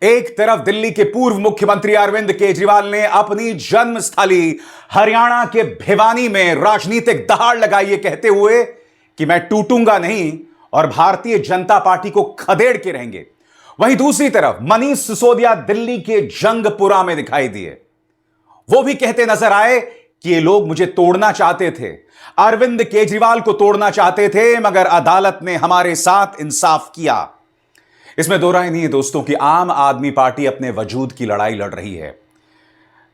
एक तरफ दिल्ली के पूर्व मुख्यमंत्री अरविंद केजरीवाल ने अपनी जन्मस्थली हरियाणा के भिवानी में राजनीतिक दहाड़ लगाई, ये कहते हुए कि मैं टूटूंगा नहीं और भारतीय जनता पार्टी को खदेड़ के रहेंगे। वहीं दूसरी तरफ मनीष सिसोदिया दिल्ली के जंगपुरा में दिखाई दिए। वो भी कहते नजर आए कि ये लोग मुझे तोड़ना चाहते थे, अरविंद केजरीवाल को तोड़ना चाहते थे, मगर अदालत ने हमारे साथ इंसाफ किया। इसमें दो राय नहीं है दोस्तों कि आम आदमी पार्टी अपने वजूद की लड़ाई लड़ रही है।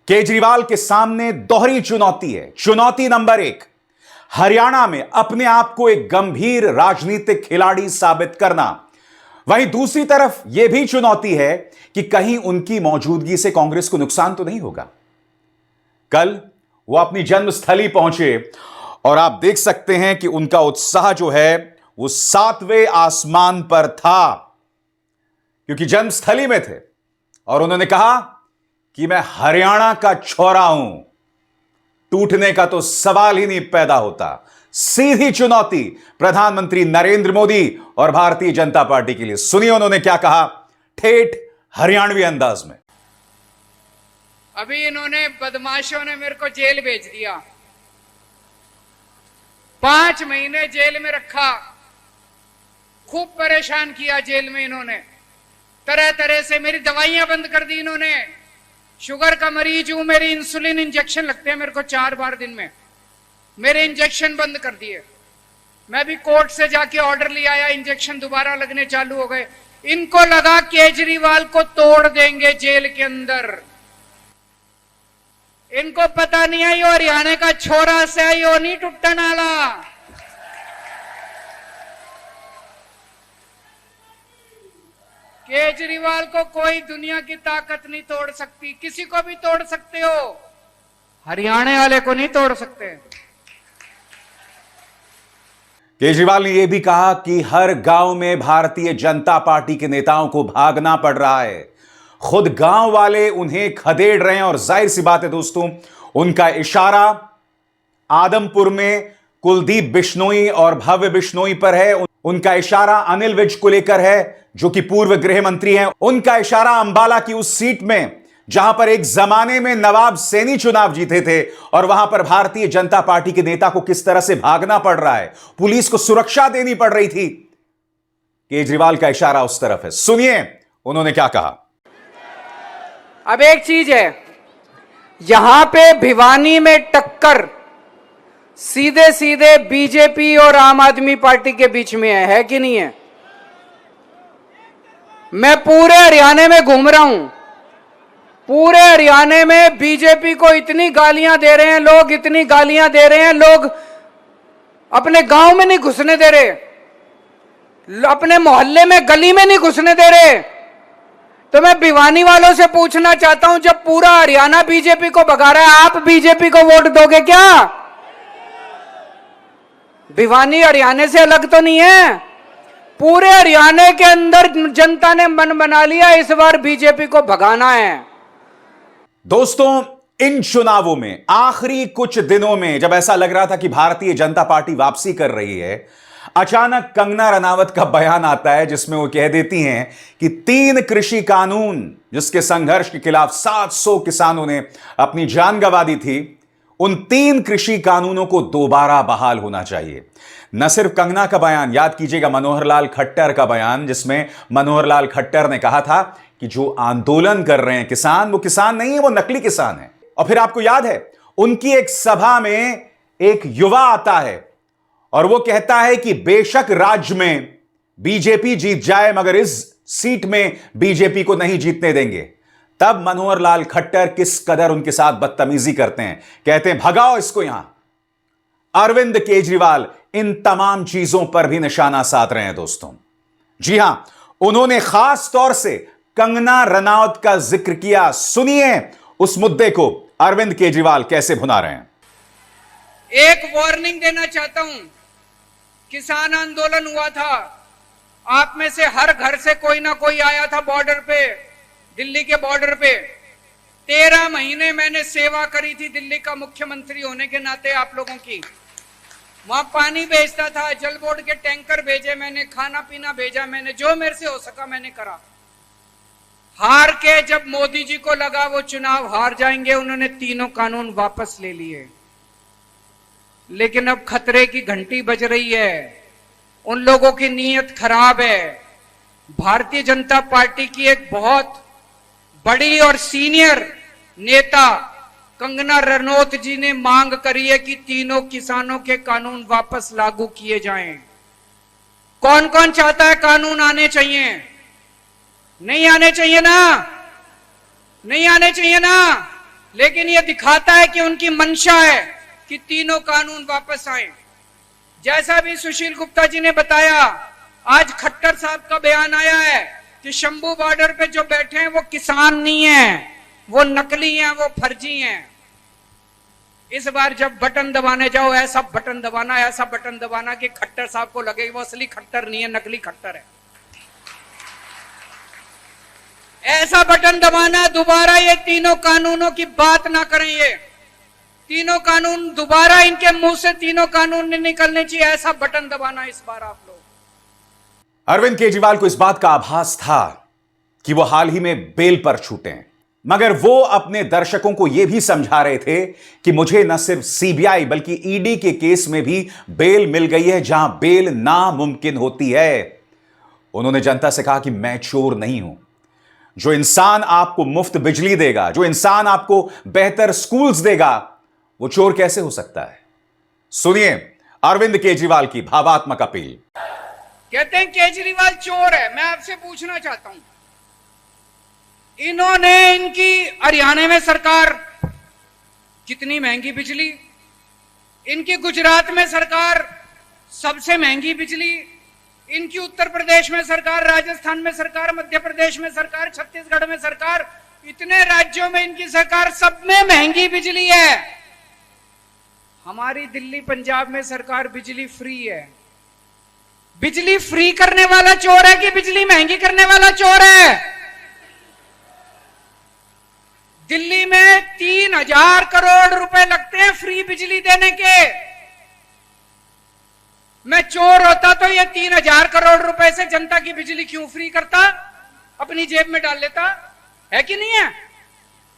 केजरीवाल के सामने दोहरी चुनौती है। चुनौती नंबर 1, हरियाणा में अपने आप को एक गंभीर राजनीतिक खिलाड़ी साबित करना। वहीं दूसरी तरफ यह भी चुनौती है कि कहीं उनकी मौजूदगी से कांग्रेस को नुकसान तो नहीं होगा। कल वो अपनी जन्मस्थली पहुंचे और आप देख सकते हैं कि उनका उत्साह जो है वो 7वें आसमान पर था, क्योंकि जन्मस्थली में थे और उन्होंने कहा कि मैं हरियाणा का छोरा हूं, टूटने का तो सवाल ही नहीं पैदा होता। सीधी चुनौती प्रधानमंत्री नरेंद्र मोदी और भारतीय जनता पार्टी के लिए। सुनिए उन्होंने क्या कहा ठेठ हरियाणवी अंदाज में। अभी इन्होंने बदमाशों ने मेरे को जेल भेज दिया, 5 महीने जेल में रखा, खूब परेशान किया जेल में इन्होंने, तरह तरह से मेरी दवाइयां बंद कर दी इन्होंने। शुगर का मरीज हूं, मेरी इंसुलिन इंजेक्शन लगते हैं मेरे को 4 बार दिन में, मेरे इंजेक्शन बंद कर दिए। मैं भी कोर्ट से जाके ऑर्डर ले आया, इंजेक्शन दोबारा लगने चालू हो गए। इनको लगा केजरीवाल को तोड़ देंगे जेल के अंदर। इनको पता नहीं है यो हरियाणा का छोरा से यो नहीं टूटने वाला। केजरीवाल को कोई दुनिया की ताकत नहीं तोड़ सकती, किसी को भी तोड़ सकते हो, हरियाणा वाले को नहीं तोड़ सकते। केजरीवाल ने यह भी कहा कि हर गांव में भारतीय जनता पार्टी के नेताओं को भागना पड़ रहा है, खुद गांव वाले उन्हें खदेड़ रहे हैं। और जाहिर सी बात है दोस्तों, उनका इशारा आदमपुर में कुलदीप बिश्नोई और भव्य बिश्नोई पर है, उनका इशारा अनिल विज को लेकर है जो कि पूर्व गृह मंत्री हैं, उनका इशारा अंबाला की उस सीट में जहां पर एक जमाने में नवाब सैनी चुनाव जीते थे और वहां पर भारतीय जनता पार्टी के नेता को किस तरह से भागना पड़ रहा है, पुलिस को सुरक्षा देनी पड़ रही थी। केजरीवाल का इशारा उस तरफ है। सुनिए उन्होंने क्या कहा। अब एक चीज है, यहां पे भिवानी में टक्कर सीधे सीधे बीजेपी और आम आदमी पार्टी के बीच में है कि नहीं है? मैं पूरे हरियाणा में घूम रहा हूं, पूरे हरियाणा में बीजेपी को इतनी गालियां दे रहे हैं लोग, इतनी गालियां दे रहे हैं लोग, अपने गांव में नहीं घुसने दे रहे, अपने मोहल्ले में गली में नहीं घुसने दे रहे। तो मैं भिवानी वालों से पूछना चाहता हूं, जब पूरा हरियाणा बीजेपी को भगा रहा है, आप बीजेपी को वोट दोगे क्या? भिवानी हरियाणा से अलग तो नहीं है। पूरे हरियाणा के अंदर जनता ने मन बना लिया, इस बार बीजेपी को भगाना है। दोस्तों, इन चुनावों में आखिरी कुछ दिनों में जब ऐसा लग रहा था कि भारतीय जनता पार्टी वापसी कर रही है, अचानक कंगना रनावत का बयान आता है जिसमें वो कह देती हैं कि 3 कृषि कानून जिसके संघर्ष के खिलाफ 700 किसानों ने अपनी जान गंवा दी थी, उन 3 कृषि कानूनों को दोबारा बहाल होना चाहिए। न सिर्फ कंगना का बयान, याद कीजिएगा मनोहर लाल खट्टर का बयान, जिसमें मनोहर लाल खट्टर ने कहा था कि जो आंदोलन कर रहे हैं किसान, वो किसान नहीं है, वो नकली किसान है। और फिर आपको याद है उनकी एक सभा में एक युवा आता है और वो कहता है कि बेशक राज्य में बीजेपी जीत जाए मगर इस सीट में बीजेपी को नहीं जीतने देंगे। तब मनोहर लाल खट्टर किस कदर उनके साथ बदतमीजी करते हैं, कहते हैं भगाओ इसको यहां। अरविंद केजरीवाल इन तमाम चीजों पर भी निशाना साध रहे हैं दोस्तों। जी हां, उन्होंने खास तौर से कंगना रनावत का जिक्र किया। सुनिए उस मुद्दे को अरविंद केजरीवाल कैसे भुना रहे हैं। एक वार्निंग देना चाहता हूं, किसान आंदोलन हुआ था, आप में से हर घर से कोई ना कोई आया था बॉर्डर पे, दिल्ली के बॉर्डर पे। 13 महीने मैंने सेवा करी थी दिल्ली का मुख्यमंत्री होने के नाते आप लोगों की। वहां पानी भेजता था, जल बोर्ड के टैंकर भेजे मैंने, खाना पीना भेजा मैंने, जो मेरे से हो सका मैंने करा। हार के जब मोदी जी को लगा वो चुनाव हार जाएंगे, उन्होंने तीनों कानून वापस ले लिए। लेकिन अब खतरे की घंटी बज रही है, उन लोगों की नीयत खराब है। भारतीय जनता पार्टी की एक बहुत बड़ी और सीनियर नेता कंगना रनौत जी ने मांग करी है कि तीनों किसानों के कानून वापस लागू किए जाएं। कौन कौन चाहता है कानून आने चाहिए? नहीं आने चाहिए ना? नहीं आने चाहिए ना? लेकिन यह दिखाता है कि उनकी मंशा है कि तीनों कानून वापस आए। जैसा भी सुशील गुप्ता जी ने बताया, आज खट्टर साहब का बयान आया है कि शंभू बॉर्डर पे जो बैठे हैं वो किसान नहीं है, वो नकली हैं, वो फर्जी हैं। इस बार जब बटन दबाने जाओ, ऐसा बटन दबाना कि खट्टर साहब को लगे वो असली खट्टर नहीं है, नकली खट्टर है। ऐसा बटन दबाना, दोबारा ये तीनों कानूनों की बात ना करें। ये तीनों कानून दोबारा इनके मुंह से तीनों कानून नहीं निकलने चाहिए, ऐसा बटन दबाना इस बार आप लोग। अरविंद केजरीवाल को इस बात का आभास था कि वो हाल ही में बेल पर छूटे, मगर वो अपने दर्शकों को यह भी समझा रहे थे कि मुझे न सिर्फ सीबीआई बल्कि ईडी के केस में भी बेल मिल गई है, जहां बेल नामुमकिन होती है। उन्होंने जनता से कहा कि मैं चोर नहीं हूं। जो इंसान आपको मुफ्त बिजली देगा, जो इंसान आपको बेहतर स्कूल्स देगा, वो चोर कैसे हो सकता है? सुनिए अरविंद केजरीवाल की भावात्मक अपील। कहते हैं केजरीवाल चोर है। मैं आपसे पूछना चाहता हूं, इन्होंने इनकी हरियाणा में सरकार कितनी महंगी बिजली, इनकी गुजरात में सरकार सबसे महंगी बिजली, इनकी उत्तर प्रदेश में सरकार, राजस्थान में सरकार, मध्य प्रदेश में सरकार, छत्तीसगढ़ में सरकार, इतने राज्यों में इनकी सरकार, सब में महंगी बिजली है। हमारी दिल्ली पंजाब में सरकार बिजली फ्री है। बिजली फ्री करने वाला चोर है कि बिजली महंगी करने वाला चोर है? दिल्ली में 3,000 करोड़ रुपए लगते हैं फ्री बिजली देने के। मैं चोर होता तो ये 3,000 करोड़ रुपए से जनता की बिजली क्यों फ्री करता, अपनी जेब में डाल लेता, है कि नहीं है?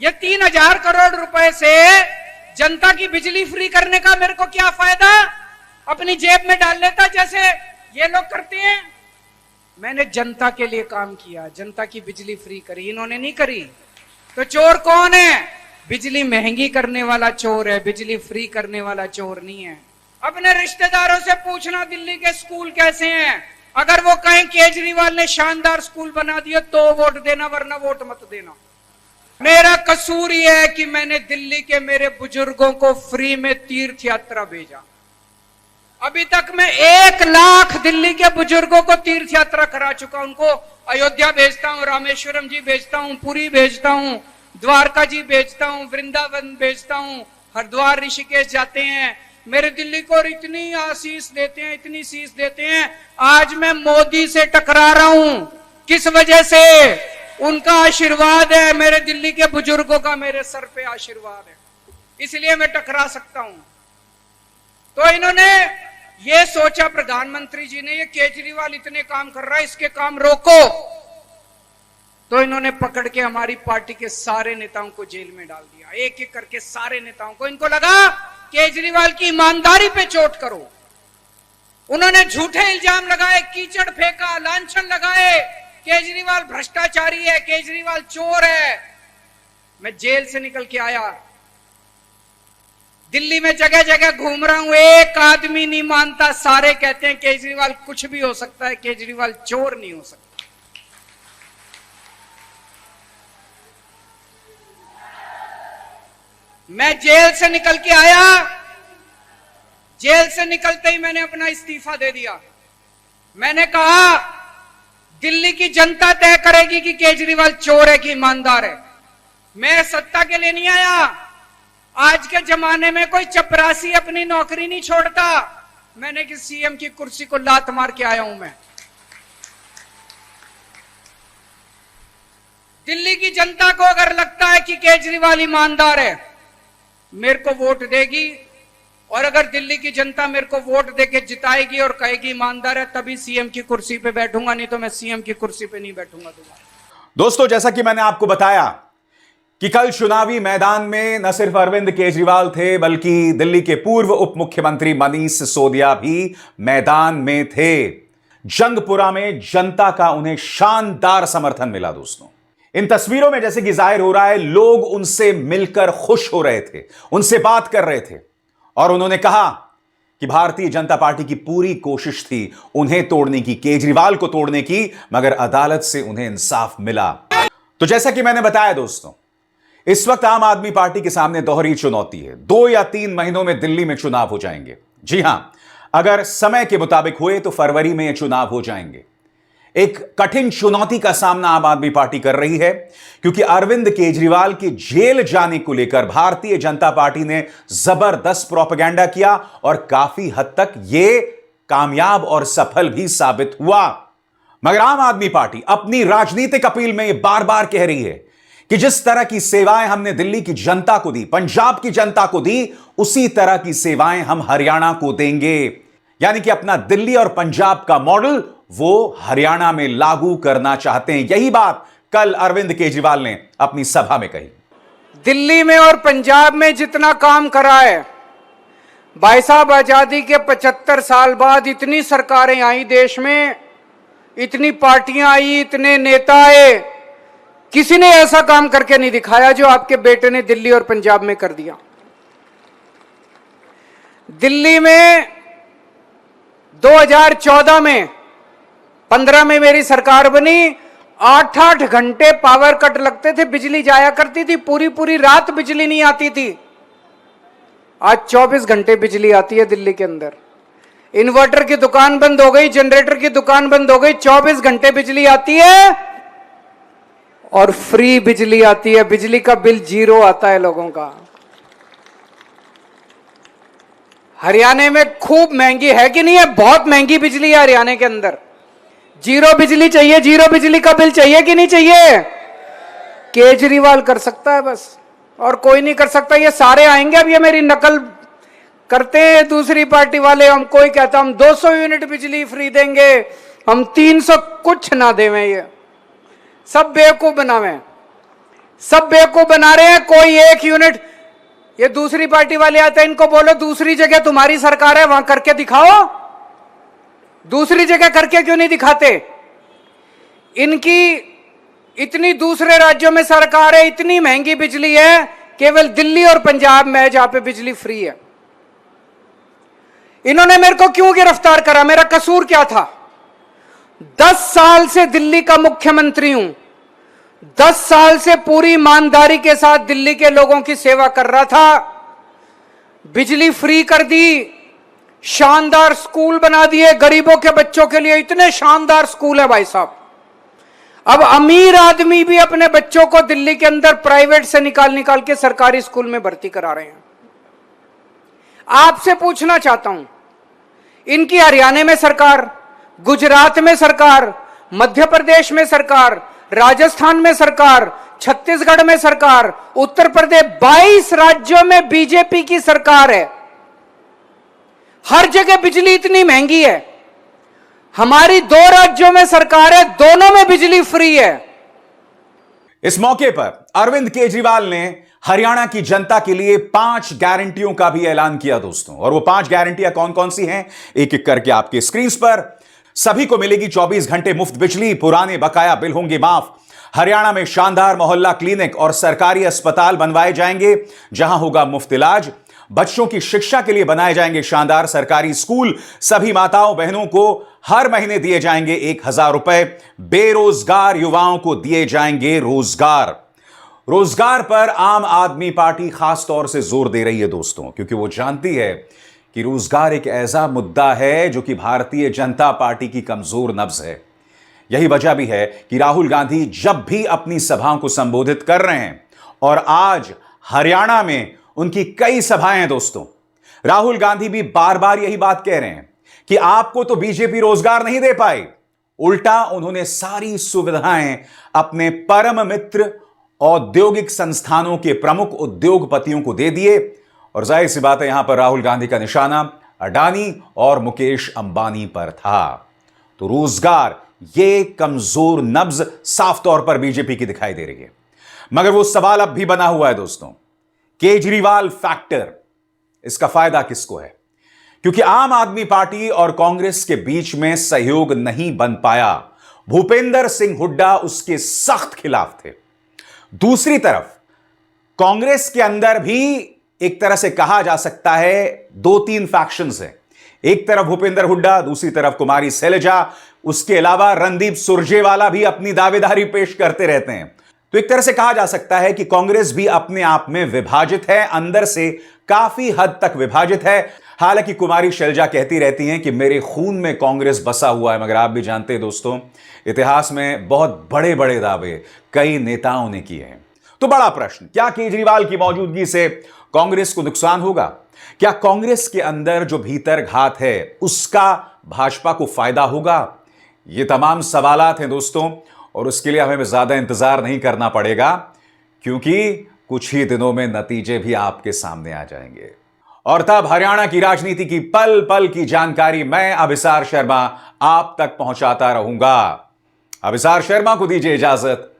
ये 3,000 करोड़ रुपए से जनता की बिजली फ्री करने का मेरे को क्या फायदा, अपनी जेब में डाल लेता जैसे ये लोग करते हैं। मैंने जनता के लिए काम किया, जनता की बिजली फ्री करी, इन्होंने नहीं करी। तो चोर कौन है? बिजली महंगी करने वाला चोर है, बिजली फ्री करने वाला चोर नहीं है। अपने रिश्तेदारों से पूछना दिल्ली के स्कूल कैसे हैं। अगर वो कहें केजरीवाल ने शानदार स्कूल बना दिया तो वोट देना, वरना वोट मत देना। मेरा कसूर यह है कि मैंने दिल्ली के मेरे बुजुर्गों को फ्री में तीर्थ यात्रा भेजा। अभी तक मैं 1 लाख दिल्ली के बुजुर्गों को तीर्थ यात्रा करा चुका। उनको अयोध्या भेजता हूं, रामेश्वरम जी भेजता हूं, पुरी भेजता हूं, द्वारका जी भेजता हूं, वृंदावन भेजता हूं, हरिद्वार ऋषिकेश जाते हैं। मेरे दिल्ली को इतनी आशीष देते हैं, इतनी शीश देते हैं। आज मैं मोदी से टकरा रहा हूं, किस वजह से? उनका आशीर्वाद है, मेरे दिल्ली के बुजुर्गों का मेरे सर पे आशीर्वाद है, इसलिए मैं टकरा सकता हूं। तो इन्होंने ये सोचा, प्रधानमंत्री जी ने, ये केजरीवाल इतने काम कर रहा है, इसके काम रोको। तो इन्होंने पकड़ के हमारी पार्टी के सारे नेताओं को जेल में डाल दिया, एक एक करके सारे नेताओं को। इनको लगा केजरीवाल की ईमानदारी पे चोट करो। उन्होंने झूठे इल्जाम लगाए, कीचड़ फेंका, लांछन लगाए, केजरीवाल भ्रष्टाचारी है, केजरीवाल चोर है। मैं जेल से निकल के आया, दिल्ली में जगह जगह घूम रहा हूं, एक आदमी नहीं मानता, सारे कहते हैं केजरीवाल कुछ भी हो सकता है, केजरीवाल चोर नहीं हो सकता। मैं जेल से निकल के आया, जेल से निकलते ही मैंने अपना इस्तीफा दे दिया। मैंने कहा दिल्ली की जनता तय करेगी कि केजरीवाल चोर है कि ईमानदार है। मैं सत्ता के लिए नहीं आया। आज के जमाने में कोई चपरासी अपनी नौकरी नहीं छोड़ता। मैंने कि सीएम की कुर्सी को लात मार के आया हूं। मैं दिल्ली की जनता को अगर लगता है कि केजरीवाल ईमानदार है, मेरे को वोट देगी, और अगर दिल्ली की जनता मेरे को वोट देके जिताएगी और कहेगी ईमानदार है, तभी सीएम की कुर्सी पे बैठूंगा, नहीं तो मैं सीएम की कुर्सी पे नहीं बैठूंगा दोबारा। दोस्तों, जैसा कि मैंने आपको बताया कि कल चुनावी मैदान में न सिर्फ अरविंद केजरीवाल थे, बल्कि दिल्ली के पूर्व उप मुख्यमंत्री मनीष सिसोदिया भी मैदान में थे। जंगपुरा में जनता का उन्हें शानदार समर्थन मिला। दोस्तों, इन तस्वीरों में जैसे कि जाहिर हो रहा है, लोग उनसे मिलकर खुश हो रहे थे, उनसे बात कर रहे थे और उन्होंने कहा कि भारतीय जनता पार्टी की पूरी कोशिश थी उन्हें तोड़ने की, केजरीवाल को तोड़ने की, मगर अदालत से उन्हें इंसाफ मिला। तो जैसा कि मैंने बताया दोस्तों, इस वक्त आम आदमी पार्टी के सामने दोहरी चुनौती है। 2 या 3 महीनों में दिल्ली में चुनाव हो जाएंगे। जी हां, अगर समय के मुताबिक हुए तो फरवरी में ये चुनाव हो जाएंगे। एक कठिन चुनौती का सामना आम आदमी पार्टी कर रही है, क्योंकि अरविंद केजरीवाल के जेल जाने को लेकर भारतीय जनता पार्टी ने जबरदस्त प्रोपेगेंडा किया और काफी हद तक यह कामयाब और सफल भी साबित हुआ। मगर आम आदमी पार्टी अपनी राजनीतिक अपील में यह बार बार कह रही है कि जिस तरह की सेवाएं हमने दिल्ली की जनता को दी, पंजाब की जनता को दी, उसी तरह की सेवाएं हम हरियाणा को देंगे। यानी कि अपना दिल्ली और पंजाब का मॉडल वो हरियाणा में लागू करना चाहते हैं। यही बात कल अरविंद केजरीवाल ने अपनी सभा में कही। दिल्ली में और पंजाब में जितना काम करा है, भाई साहब, आजादी के 75 साल बाद इतनी सरकारें आई देश में, इतनी पार्टियां आई, इतने नेता आए, किसी ने ऐसा काम करके नहीं दिखाया जो आपके बेटे ने दिल्ली और पंजाब में कर दिया। दिल्ली में 2014 में 15 में मेरी सरकार बनी, 8-8 घंटे पावर कट लगते थे, बिजली जाया करती थी, पूरी पूरी रात बिजली नहीं आती थी। आज 24 घंटे बिजली आती है दिल्ली के अंदर। इन्वर्टर की दुकान बंद हो गई, जनरेटर की दुकान बंद हो गई, 24 घंटे बिजली आती है और फ्री बिजली आती है। बिजली का बिल 0 आता है लोगों का। हरियाणा में खूब महंगी है कि नहीं है? बहुत महंगी बिजली है हरियाणा के अंदर। 0 बिजली चाहिए, 0 बिजली का बिल चाहिए कि नहीं चाहिए? केजरीवाल कर सकता है बस, और कोई नहीं कर सकता। ये सारे आएंगे, अब ये मेरी नकल करते हैं दूसरी पार्टी वाले। हम कोई कहता हम 200 यूनिट बिजली फ्री देंगे, हम 300 कुछ ना देवें। ये सब बेवकूफ बनावे, सब बेवकूफ बना रहे हैं। कोई 1 यूनिट, ये दूसरी पार्टी वाले आते हैं, इनको बोलो दूसरी जगह तुम्हारी सरकार है, वहां करके दिखाओ। दूसरी जगह करके क्यों नहीं दिखाते? इनकी इतनी दूसरे राज्यों में सरकार है, इतनी महंगी बिजली है, केवल दिल्ली और पंजाब में है जहां पे बिजली फ्री है। इन्होंने मेरे को क्यों गिरफ्तार करा? मेरा कसूर क्या था? 10 साल से दिल्ली का मुख्यमंत्री हूं, 10 साल से पूरी ईमानदारी के साथ दिल्ली के लोगों की सेवा कर रहा था। बिजली फ्री कर दी, शानदार स्कूल बना दिए गरीबों के बच्चों के लिए, इतने शानदार स्कूल है भाई साहब। अब अमीर आदमी भी अपने बच्चों को दिल्ली के अंदर प्राइवेट से निकाल निकाल के सरकारी स्कूल में भर्ती करा रहे हैं। आपसे पूछना चाहता हूं, इनकी हरियाणा में सरकार, गुजरात में सरकार, मध्य प्रदेश में सरकार, राजस्थान में सरकार, छत्तीसगढ़ में सरकार, उत्तर प्रदेश, 22 राज्यों में बीजेपी की सरकार है। हर जगह बिजली इतनी महंगी है। हमारी 2 राज्यों में सरकार है, दोनों में बिजली फ्री है। इस मौके पर अरविंद केजरीवाल ने हरियाणा की जनता के लिए 5 गारंटियों का भी ऐलान किया दोस्तों। और वो 5 गारंटियां कौन कौन सी हैं, एक एक करके आपके स्क्रीन पर। सभी को मिलेगी 24 घंटे मुफ्त बिजली, पुराने बकाया बिल होंगे माफ। हरियाणा में शानदार मोहल्ला क्लिनिक और सरकारी अस्पताल बनवाए जाएंगे जहां होगा मुफ्त इलाज। बच्चों की शिक्षा के लिए बनाए जाएंगे शानदार सरकारी स्कूल। सभी माताओं बहनों को हर महीने दिए जाएंगे 1000 रुपए। बेरोजगार युवाओं को दिए जाएंगे रोजगार। रोजगार पर आम आदमी पार्टी खास तौर से जोर दे रही है दोस्तों, क्योंकि वो जानती है कि रोजगार एक ऐसा मुद्दा है जो कि भारतीय जनता पार्टी की कमजोर नब्ज है। यही वजह भी है कि राहुल गांधी जब भी अपनी सभाओं को संबोधित कर रहे हैं, और आज हरियाणा में उनकी कई सभाएं हैं दोस्तों, राहुल गांधी भी बार बार यही बात कह रहे हैं कि आपको तो बीजेपी रोजगार नहीं दे पाई, उल्टा उन्होंने सारी सुविधाएं अपने परम मित्र औद्योगिक संस्थानों के प्रमुख उद्योगपतियों को दे दिए। और जाहिर सी बात है, यहां पर राहुल गांधी का निशाना अडानी और मुकेश अंबानी पर था। तो रोजगार यह कमजोर नब्ज साफ तौर पर बीजेपी की दिखाई दे रही है। मगर वो सवाल अब भी बना हुआ है दोस्तों, केजरीवाल फैक्टर, इसका फायदा किसको है? क्योंकि आम आदमी पार्टी और कांग्रेस के बीच में सहयोग नहीं बन पाया। भूपेंद्र सिंह हुड्डा उसके सख्त खिलाफ थे। दूसरी तरफ कांग्रेस के अंदर भी एक तरह से कहा जा सकता है 2-3 फैक्शंस हैं। एक तरफ भूपेंद्र हुड्डा, दूसरी तरफ कुमारी शैलजा, उसके अलावा रणदीप सुरजेवाला भी अपनी दावेदारी पेश करते रहते हैं। तो एक तरह से कहा जा सकता है कि कांग्रेस भी अपने आप में विभाजित है, अंदर से काफी हद तक विभाजित है। हालांकि कुमारी शैलजा कहती रहती हैं कि मेरे खून में कांग्रेस बसा हुआ है, मगर आप भी जानते हैं दोस्तों, इतिहास में बहुत बड़े बड़े दावे कई नेताओं ने किए हैं। तो बड़ा प्रश्न, क्या केजरीवाल की मौजूदगी से कांग्रेस को नुकसान होगा? क्या कांग्रेस के अंदर जो भीतर घात है उसका भाजपा को फायदा होगा? ये तमाम सवालात हैं दोस्तों, और उसके लिए हमें ज्यादा इंतजार नहीं करना पड़ेगा, क्योंकि कुछ ही दिनों में नतीजे भी आपके सामने आ जाएंगे। और तब हरियाणा की राजनीति की पल पल की जानकारी मैं अभिसार शर्मा आप तक पहुंचाता रहूंगा। अभिसार शर्मा को दीजिए इजाजत।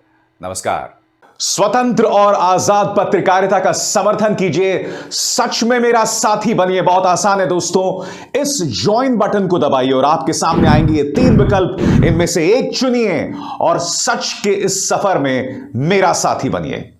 नमस्कार। स्वतंत्र और आजाद पत्रकारिता का समर्थन कीजिए, सच में मेरा साथी बनिए। बहुत आसान है दोस्तों, इस ज्वाइन बटन को दबाइए और आपके सामने आएंगे ये 3 विकल्प, इनमें से एक चुनिए और सच के इस सफर में मेरा साथी बनिए।